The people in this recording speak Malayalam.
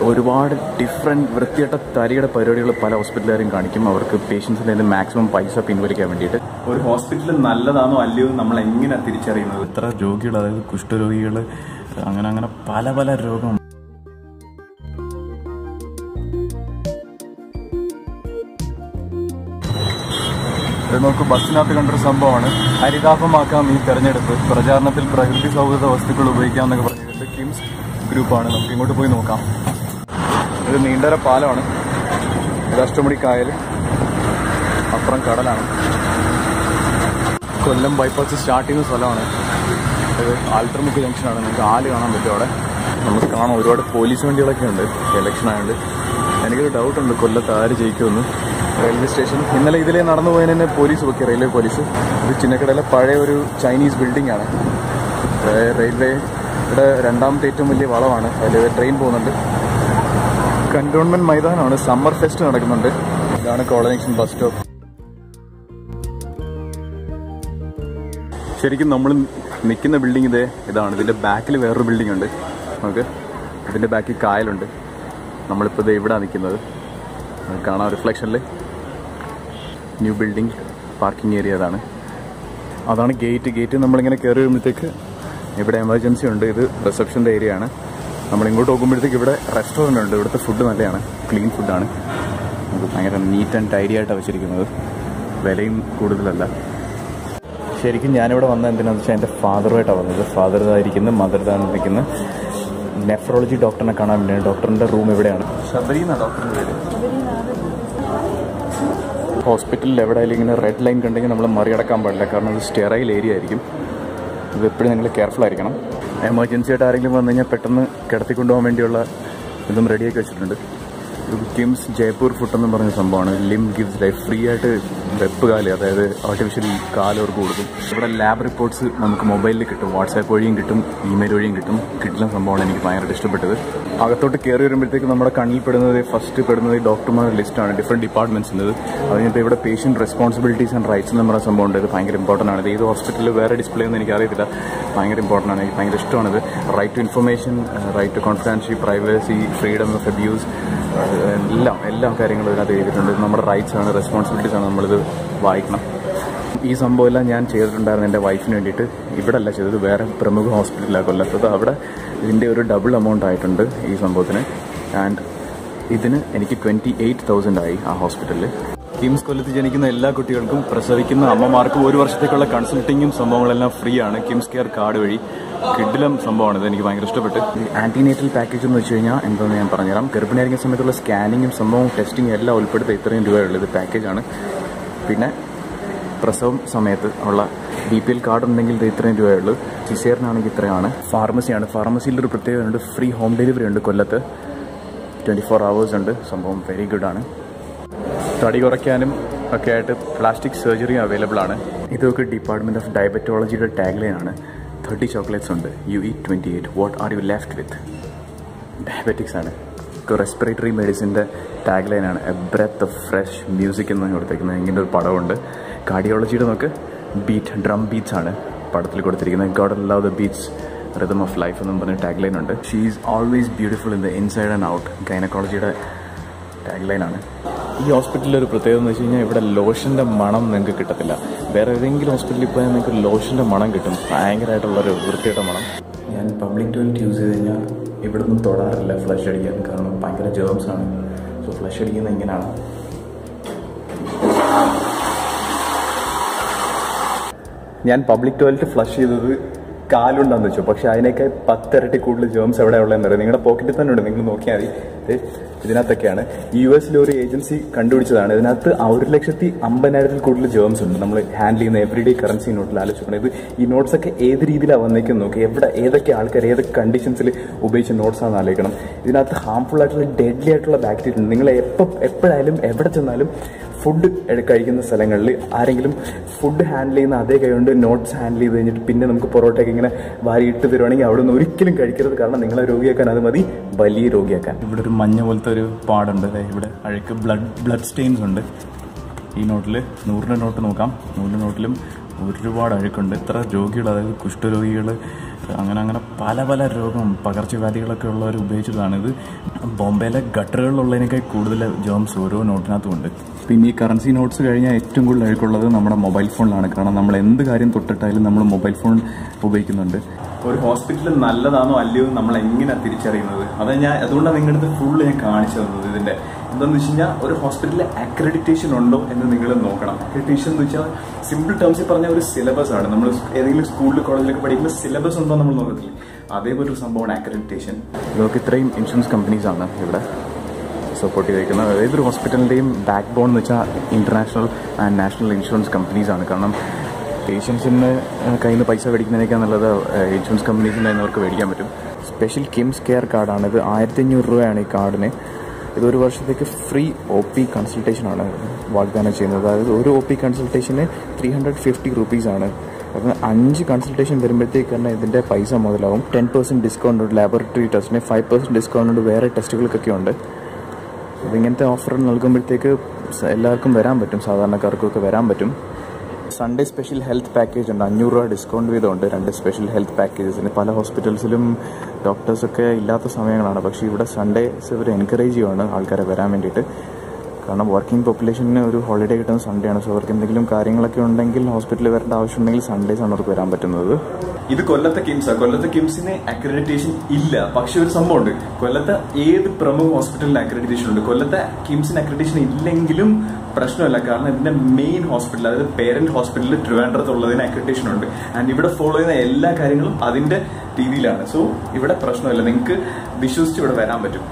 ഒരുപാട് ഡിഫറെൻറ്റ് വൃത്തികെട്ട തരിയുടെ പരിപാടികൾ പല ഹോസ്പിറ്റലുകാരും കാണിക്കും. അവർക്ക് പേഷ്യൻസിൻ്റെ നിന്ന് മാക്സിമം പൈസ പിൻവലിക്കാൻ വേണ്ടിയിട്ട്. ഒരു ഹോസ്പിറ്റൽ നല്ലതാണോ അല്ലയോ നമ്മൾ എങ്ങനെ തിരിച്ചറിയുന്നത്? ഇത്ര രോഗികൾ, അതായത് കുഷ്ഠരോഗികൾ, അങ്ങനെ പല പല രോഗം. നമുക്ക് ബസ്സിനകത്ത് കണ്ടൊരു സംഭവമാണ്. ഹരിതാപമാക്കാം ഈ തെരഞ്ഞെടുപ്പ്, പ്രചാരണത്തിൽ പ്രകൃതി സൗഹൃദ വസ്തുക്കൾ ഉപയോഗിക്കാം എന്നൊക്കെ പറഞ്ഞിട്ട് കിംസ് ഗ്രൂപ്പാണ്. നമുക്ക് ഇങ്ങോട്ട് പോയി നോക്കാം. ഇത് നീണ്ടര പാലമാണ്. ഇത് അഷ്ടമുടി കായൽ, അപ്പുറം കടലാണ്. കൊല്ലം ബൈപ്പാസ് സ്റ്റാർട്ട് ചെയ്യുന്ന സ്ഥലമാണ്. ഇത് ആൽത്തർമുക്ക് ജംഗ്ഷനാണ്. നമുക്ക് ആല് കാണാൻ പറ്റും അവിടെ. നമുക്ക് കാണാം ഒരുപാട് പോലീസ് വണ്ടികളൊക്കെ ഉണ്ട്. ഇലക്ഷൻ ആയതുകൊണ്ട് എനിക്കൊരു ഡൗട്ടുണ്ട്, കൊല്ലത്ത് ആര് ജയിക്കുമെന്ന്. റെയിൽവേ സ്റ്റേഷൻ ഇന്നലെ ഇതിലേ നടന്നു പോയതിന് പോലീസ് വെക്കി, റെയിൽവേ പോലീസ്. ഇത് ചിന്നക്കടയിലെ പഴയ ഒരു ചൈനീസ് ബിൽഡിംഗ് ആണ്. റെയിൽവേയുടെ രണ്ടാമത്തെ ഏറ്റവും വലിയ വളമാണ്. അതിൽ ട്രെയിൻ പോകുന്നുണ്ട്. കന്റോൺമെന്റ് മൈതാനമാണ്. സമ്മർ ഫെസ്റ്റ് നടക്കുന്നുണ്ട്. ഇതാണ് കോളനി ജംഗ്ഷൻ ബസ് സ്റ്റോപ്പ്. ശരിക്കും നമ്മൾ നിൽക്കുന്ന ബിൽഡിംഗ് ഇതാണ്. ഇതിന്റെ ബാക്കിൽ വേറൊരു ബിൽഡിംഗ് ഉണ്ട്. നമുക്ക് ഇതിന്റെ ബാക്കിൽ കായലുണ്ട്. നമ്മളിപ്പോൾ ഇവിടെ നിൽക്കുന്നത് കാണാം. റിഫ്ലക്ഷനിൽ ന്യൂ ബിൽഡിംഗ് പാർക്കിംഗ് ഏരിയ അതാണ് ഗേറ്റ്. നമ്മളിങ്ങനെ കയറി വരുമ്പോഴത്തേക്ക് ഇവിടെ എമർജൻസി ഉണ്ട്. ഇത് റിസപ്ഷൻ്റെ ഏരിയ ആണ്. നമ്മളിങ്ങോട്ട് നോക്കുമ്പോഴത്തേക്ക് ഇവിടെ റെസ്റ്റോറൻ്റ് ഉണ്ട്. ഇവിടുത്തെ ഫുഡ് നല്ലതാണ്, ക്ലീൻ ഫുഡാണ്. നമുക്ക് ഭയങ്കര നീറ്റ് ആൻഡ് ടൈഡി ആയിട്ടാണ് വെച്ചിരിക്കുന്നത്. വിലയും കൂടുതലല്ല. ശരിക്കും ഞാനിവിടെ വന്നത് എന്തിനാണെന്ന് വെച്ചാൽ എൻ്റെ ഫാദറുമായിട്ടാണ് വന്നത്. ഫാദർ ഇതായിരിക്കുന്നത്, മദർ ഇതാണ് നിൽക്കുന്നത്. നെഫ്രോളജി ഡോക്ടറിനെ കാണാൻ വേണ്ടിയാണ്. ഡോക്ടറിൻ്റെ റൂം എവിടെയാണ്? ശബരി എന്നാണ് ഡോക്ടറിൻ്റെ പേര്. ഹോസ്പിറ്റലിൽ എവിടെയായാലും ഇങ്ങനെ റെഡ് ലൈൻ കണ്ടെങ്കിൽ നമ്മൾ മറികടക്കാൻ പാടില്ല. കാരണം അത് സ്റ്റെറൈൽ ഏരിയ ആയിരിക്കും. ഇത് എപ്പോഴും നിങ്ങൾ കെയർഫുൾ ആയിരിക്കണം. എമർജൻസി ആയിട്ട് ആരെങ്കിലും വന്നു കഴിഞ്ഞാൽ പെട്ടെന്ന് കിടത്തിക്കൊണ്ടുപോകാൻ വേണ്ടിയുള്ള ഇതും റെഡിയാക്കി വെച്ചിട്ടുണ്ട്. ഇത് കിംസ് ജയ്പൂർ ഫുഡ് എന്ന് പറഞ്ഞ സംഭവമാണ്. ലിം ഗിവ്സ് ലൈഫ്. ഫ്രീ ആയിട്ട് വെപ്പ് കാല്, അതായത് ആർട്ടിഫിഷ്യൽ കാലവർക്ക് കൊടുക്കും. ഇവിടെ ലാബ് റിപ്പോർട്ട്സ് നമുക്ക് മൊബൈലിൽ കിട്ടും, വാട്സാപ്പ് വഴിയും കിട്ടും, ഇമെയിൽ വഴിയും കിട്ടും. കിട്ടുന്ന സംഭവമാണ് എനിക്ക് ഭയങ്കരമായിട്ട് ഇഷ്ടപ്പെട്ടത്. അകത്തോട്ട് കയറി വരുമ്പോഴത്തേക്ക് നമ്മുടെ കണ്ണിൽ ഫസ്റ്റ് പെടുന്നത് ഡോക്ടർമാരുടെ ലിസ്റ്റാണ്, ഡിഫറെൻറ്റ് ഡിപ്പാർട്ട്മെൻറ്റ്സിൻ്റെ. അത് കഴിഞ്ഞിട്ട് ഇവിടെ പേഷ്യൻറ്റ് റെസ്പോൺസിബിലിറ്റീസ് ആൻഡ് റൈറ്റ്സ് എന്ന് പറയുന്ന സംഭവമുണ്ട്. ഇത് ഭയങ്കര ഇമ്പോർട്ടൻ്റ് ആണ്. ഇത് ഏത് ഹോസ്പിറ്റലിൽ വേറെ ഡിസ്പ്ലേ ഒന്നും എനിക്കറിയത്തില്ല. ഭയങ്കര ഇമ്പോർട്ടൻ്റ് ആണ്. എനിക്ക് ഭയങ്കര ഇഷ്ടമാണിത്. Right to information, right to confidential, privacy, freedom of abuse, എല്ലാ കാര്യങ്ങളും ഇതിനകത്ത് ചെയ്തിട്ടുണ്ട്. നമ്മുടെ റൈറ്റ്സ് ആണ്, റെസ്പോൺസിബിലിറ്റീസ് ആണ്. നമ്മളിത് വായിക്കണം. ഈ സംഭവമെല്ലാം ഞാൻ ചെയ്തിട്ടുണ്ടായിരുന്നു എൻ്റെ വൈഫിന് വേണ്ടിയിട്ട്. ഇവിടെ അല്ല ചെയ്തത്, വേറെ പ്രമുഖ ഹോസ്പിറ്റലാണ് കൊല്ലത്തത്. അവിടെ ഇതിൻ്റെ ഒരു ഡബിൾ എമൗണ്ട് ആയിട്ടുണ്ട് ഈ സംഭവത്തിന്. ആൻഡ് ഇതിന് എനിക്ക് 28,000 ആയി ആ ഹോസ്പിറ്റലിൽ. കിംസ് കൊല്ലത്ത് ജനിക്കുന്ന എല്ലാ കുട്ടികൾക്കും പ്രസവിക്കുന്ന അമ്മമാർക്കും 1 വർഷത്തേക്കുള്ള കൺസൾട്ടിങ്ങും സംഭവങ്ങളെല്ലാം ഫ്രീ ആണ്. കിംസ് കെയർ കാർഡ് വഴി. കിഡിലും സംഭവമാണ്. ഇത് എനിക്ക് ഭയങ്കര ഇഷ്ടപ്പെട്ട്. ആന്റിനേറ്റൽ പാക്കേജ് എന്ന് വെച്ച് കഴിഞ്ഞാൽ എന്താണെന്ന് ഞാൻ പറഞ്ഞുതരാം. ഗർഭിണിയായിരിക്കുന്ന സമയത്തുള്ള സ്കാനിങ്ങും സംഭവം ടെസ്റ്റിങ്ങും എല്ലാം ഉൾപ്പെടുത്തി ഇത്രയും രൂപയുള്ളത് പാക്കേജാണ്. പിന്നെ പ്രസവം സമയത്ത് ഉള്ള BPL കാർഡ് ഉണ്ടെങ്കിൽ ഇത് ഇത്രയും രൂപയുള്ളൂ. സിസേറിനാണെങ്കിൽ ഇത്രയാണ്. ഫാർമസിയാണ്. ഫാർമസിയിലൊരു പ്രത്യേകതയുണ്ട്, ഫ്രീ ഹോം ഡെലിവറി ഉണ്ട് കൊല്ലത്ത്. 24 hours ഉണ്ട്. സംഭവം വെരി ഗുഡാണ്. തടി കുറയ്ക്കാനും ഒക്കെ ആയിട്ട് പ്ലാസ്റ്റിക് സർജറിയും അവൈലബിൾ ആണ്. ഇതൊക്കെ ഡിപ്പാർട്ട്മെൻറ്റ് ഓഫ് ഡയബറ്റോളജിയുടെ ടാഗ്ലൈനാണ്. 30 ചോക്ലേറ്റ്സ് ഉണ്ട്. You eat 28. What are you left with? Diabetics ആണ്. റെസ്പിറേറ്ററി മെഡിസിൻ്റെ ടാഗ്ലൈനാണ്. A breath of fresh music എന്ന് കൊടുത്തിരിക്കുന്നത്. ഇങ്ങനെ ഒരു പടമുണ്ട്. കാർഡിയോളജിയുടെ നമുക്ക് ബീറ്റ്, ഡ്രം ബീറ്റ്സ് ആണ് പടത്തിൽ കൊടുത്തിരിക്കുന്നത്. God love the beats, rhythm of life എന്നും പറഞ്ഞ ടാഗ്ലൈൻ ഉണ്ട്. She is always beautiful in the inside and out. ഗൈനക്കോളജിയുടെ ടാഗ്ലൈനാണ്. ഈ ഹോസ്പിറ്റലിൽ ഒരു പ്രത്യേകത എന്ന് വെച്ച് കഴിഞ്ഞാൽ ഇവിടെ ലോഷൻ്റെ മണം നിങ്ങൾക്ക് കിട്ടത്തില്ല. വേറെ ഏതെങ്കിലും ഹോസ്പിറ്റലിൽ പോയാൽ നിങ്ങൾക്ക് ലോഷൻ്റെ മണം കിട്ടും. ഭയങ്കരമായിട്ടുള്ളൊരു വൃത്തിയുടെ മണം. ഞാൻ പബ്ലിക് ടോയ്ലറ്റ് യൂസ് ചെയ്ത് കഴിഞ്ഞാൽ ഇവിടെ ഒന്നും തൊടാറില്ല ഫ്ലഷ് അടിക്കാൻ. കാരണം ഭയങ്കര ജേംസ് ആണ്. സോ ഫ്ലഷ് അടിക്കുന്നത് ഇങ്ങനെയാണ്. ഞാൻ പബ്ലിക് ടോയ്ലറ്റ് ഫ്ലഷ് ചെയ്തത് കാലുണ്ടെന്ന് വെച്ചു. പക്ഷെ അതിനേക്കാൾ 10 ഇരട്ടി കൂടുതൽ ജേംസ് എവിടെ ഉള്ളതെന്ന് അറിയാം. നിങ്ങളുടെ പോക്കറ്റിൽ തന്നെ ഉണ്ട്, നിങ്ങൾ നോക്കിയാൽ മതി. ഇതിനകത്തൊക്കെയാണ്. US ഒരു ഏജൻസി കണ്ടുപിടിച്ചതാണ്. ഇതിനകത്ത് 1,50,000 കൂടുതൽ ജേംസ് ഉണ്ട്. നമ്മൾ ഹാൻഡിൽ ചെയ്യുന്ന എവറിഡേ കറൻസി നോട്ടിൽ ആലോചിക്കണം. ഇത് ഈ നോട്ട്സൊക്കെ ഏത് രീതിയിലാണ് വന്നേക്കെന്ന് നോക്കി. ഏതൊക്കെ ആൾക്കാർ ഏതൊക്കെ കണ്ടീഷൻസിൽ ഉപയോഗിച്ച നോട്ട്സാണെന്ന് ആലോചിക്കണം. ഇതിനകത്ത് ഹാംഫുൾ ആയിട്ടുള്ള ഡെഡ്ലി ആയിട്ടുള്ള ബാക്ടീരിയ ഉണ്ട്. നിങ്ങൾ എപ്പോഴായാലും എവിടെ ചെന്നാലും ഫുഡ് കഴിക്കുന്ന സ്ഥലങ്ങളിൽ ആരെങ്കിലും ഫുഡ് ഹാൻഡിൽ ചെയ്യുന്ന അതേ കൈകൊണ്ട് നോട്ട്സ് ഹാൻഡിൽ ചെയ്ത് കഴിഞ്ഞിട്ട് പിന്നെ നമുക്ക് പൊറോട്ടയൊക്കെ ഇങ്ങനെ വാരി ഇട്ട് തരുവാണെങ്കിൽ അവിടെ നിന്ന് ഒരിക്കലും കഴിക്കരുത്. കാരണം നിങ്ങളെ രോഗിയാക്കാൻ അത് മതി, വലിയ രോഗിയാക്കാൻ. ഇവിടെ ഒരു മഞ്ഞ പോലത്തെ ഒരു പാടുണ്ട്. ഇവിടെ അഴുക്ക് ബ്ലഡ് സ്റ്റെയിൻസ് ഉണ്ട്. ഈ നോട്ടിൽ 100 നോട്ട് നോക്കാം. 100 നോട്ടിലും ഒരുപാട് അഴുക്കുണ്ട്. ഇത്ര രോഗികൾ, അതായത് കുഷ്ഠരോഗികൾ, അങ്ങനെ പല പല രോഗം പകർച്ചവ്യാധികളൊക്കെ ഉള്ളവർ ഉപയോഗിച്ചതാണ് ഇത്. ബോംബെയിലെ ഗട്ടറുകളിലുള്ളതിനേക്കാൾ കൂടുതൽ ജേംസ് ഓരോ നോട്ടിനകത്തുമുണ്ട്. പിന്നെ ഈ കറൻസി നോട്ട്സ് കഴിഞ്ഞാൽ ഏറ്റവും കൂടുതൽ അഴുക്കുള്ളത് നമ്മുടെ മൊബൈൽ ഫോണിലാണ്. കാരണം നമ്മൾ എന്ത് കാര്യം തൊട്ടിട്ടായാലും നമ്മൾ മൊബൈൽ ഫോൺ ഉപയോഗിക്കുന്നുണ്ട്. ഒരു ഹോസ്പിറ്റൽ നല്ലതാണോ അല്ലയോ നമ്മൾ എങ്ങനെയാണ് തിരിച്ചറിയുന്നത്? അതുകൊണ്ടാണ് നിങ്ങളുടെ അടുത്ത് ഫുള്ള് ഞാൻ കാണിച്ചു തന്നത്. ഇതിൻ്റെ എന്താണെന്ന് വെച്ച് കഴിഞ്ഞാൽ ഒരു ഹോസ്പിറ്റലിൽ അക്രഡിറ്റേഷൻ ഉണ്ടോ എന്ന് നിങ്ങൾ നോക്കണം. അക്രഡിറ്റേഷൻ എന്ന് വെച്ചാൽ സിമ്പിൾ ടേംസിൽ പറഞ്ഞ ഒരു സിലബസ് ആണ്. നമ്മൾ ഏതെങ്കിലും സ്കൂളിൽ കോളേജിലൊക്കെ പഠിക്കുമ്പോൾ സിലബസ് ഉണ്ടോ നമ്മൾ നോക്കത്തില്ലേ, അതേപോലെ ഒരു സംഭവമാണ് അക്രഡിറ്റേഷൻ. ഇതൊക്കെ ഇത്രയും ഇൻഷുറൻസ് കമ്പനീസാണ് ഇവിടെ സപ്പോർട്ട് ചെയ്തിരിക്കുന്നത്. ഏതൊരു ഹോസ്പിറ്റലിൻ്റെയും ബാക്ക് ബോൺ എന്ന് വെച്ചാൽ ഇൻ്റർനാഷണൽ ആൻഡ് നാഷണൽ ഇൻഷുറൻസ് കമ്പനീസാണ്. കാരണം പേഷ്യൻസിന് കയ്യിൽ നിന്ന് പൈസ മേടിക്കുന്നതിനേക്കാൾ നല്ലത് ഇൻഷുറൻസ് കമ്പനീസിൻ്റെ അവർക്ക് മേടിക്കാൻ പറ്റും. സ്പെഷ്യൽ കിംസ് കെയർ കാർഡാണ് ഇത്. 1500 രൂപയാണ് ഈ കാർഡിന്. ഇതൊരു വർഷത്തേക്ക് ഫ്രീ OP കൺസൾട്ടേഷനാണ് വാഗ്ദാനം ചെയ്യുന്നത്. അതായത് ഒരു OP കൺസൾട്ടേഷന് 350 റുപ്പീസാണ്. അപ്പം 5 കൺസൾട്ടേഷൻ വരുമ്പോഴത്തേക്ക് തന്നെ ഇതിൻ്റെ പൈസ മുതലാവും. 10% ഡിസ്കൗണ്ട് ഉണ്ട് ലാബോറട്ടറി ടെസ്റ്റിന്, 5% ഡിസ്കൗണ്ട് ഉണ്ട് വേറെ ടെസ്റ്റുകൾക്കൊക്കെ ഉണ്ട്. അപ്പോൾ ഇങ്ങനത്തെ ഓഫർ നൽകുമ്പോഴത്തേക്ക് എല്ലാവർക്കും വരാൻ പറ്റും, സാധാരണക്കാർക്കൊക്കെ വരാൻ പറ്റും. സൺഡേ സ്പെഷ്യൽ ഹെൽത്ത് പാക്കേജ് ഉണ്ട്. 500 രൂപ ഡിസ്കൗണ്ട് വീതമുണ്ട് 2 സ്പെഷ്യൽ ഹെൽത്ത് പാക്കേജസിന്. പല ഹോസ്പിറ്റൽസിലും ഡോക്ടേഴ്സൊക്കെ ഇല്ലാത്ത സമയങ്ങളാണ്, പക്ഷേ ഇവിടെ സൺഡേസ് ഇവർ എൻകറേജ് ചെയ്യുവാണ് ആൾക്കാരെ വരാൻ വേണ്ടിയിട്ട്. കാരണം വർക്കിംഗ് പോപ്പുലേഷന് ഒരു ഹോളിഡേ കിട്ടുന്ന സൺഡേ ആണ്. സോ അവർക്ക് എന്തെങ്കിലും കാര്യങ്ങളൊക്കെ ഉണ്ടെങ്കിൽ ഹോസ്പിറ്റലിൽ വരേണ്ട ആവശ്യമുണ്ടെങ്കിൽ സൺഡേസ് ആണ് അവർക്ക് വരാൻ പറ്റുന്നത്. ഇത് കൊല്ലത്തെ കിംസാണ്. കൊല്ലത്തെ കിംസിന് അക്രഡിറ്റേഷൻ ഇല്ല, പക്ഷെ ഒരു സംഭവമുണ്ട്. കൊല്ലത്തെ ഏത് പ്രമുഖ ഹോസ്പിറ്റലിന് അക്രഡിറ്റേഷൻ ഉണ്ട്. കൊല്ലത്തെ കിംസിന് അക്രഡിറ്റേഷൻ ഇല്ലെങ്കിലും പ്രശ്നമല്ല. കാരണം ഇതിന്റെ മെയിൻ ഹോസ്പിറ്റൽ, അതായത് പേരന്റ് ഹോസ്പിറ്റലിൽ ട്രിവാൻഡ്രത്തുള്ളതിന് അക്രഡിറ്റേഷൻ ഉണ്ട്. ആൻഡ് ഇവിടെ ഫോളോ ചെയ്യുന്ന എല്ലാ കാര്യങ്ങളും അതിന്റെ രീതിയിലാണ്. സോ ഇവിടെ പ്രശ്നമില്ല, നിങ്ങൾക്ക് വിശ്വസിച്ച് ഇവിടെ വരാൻ പറ്റും.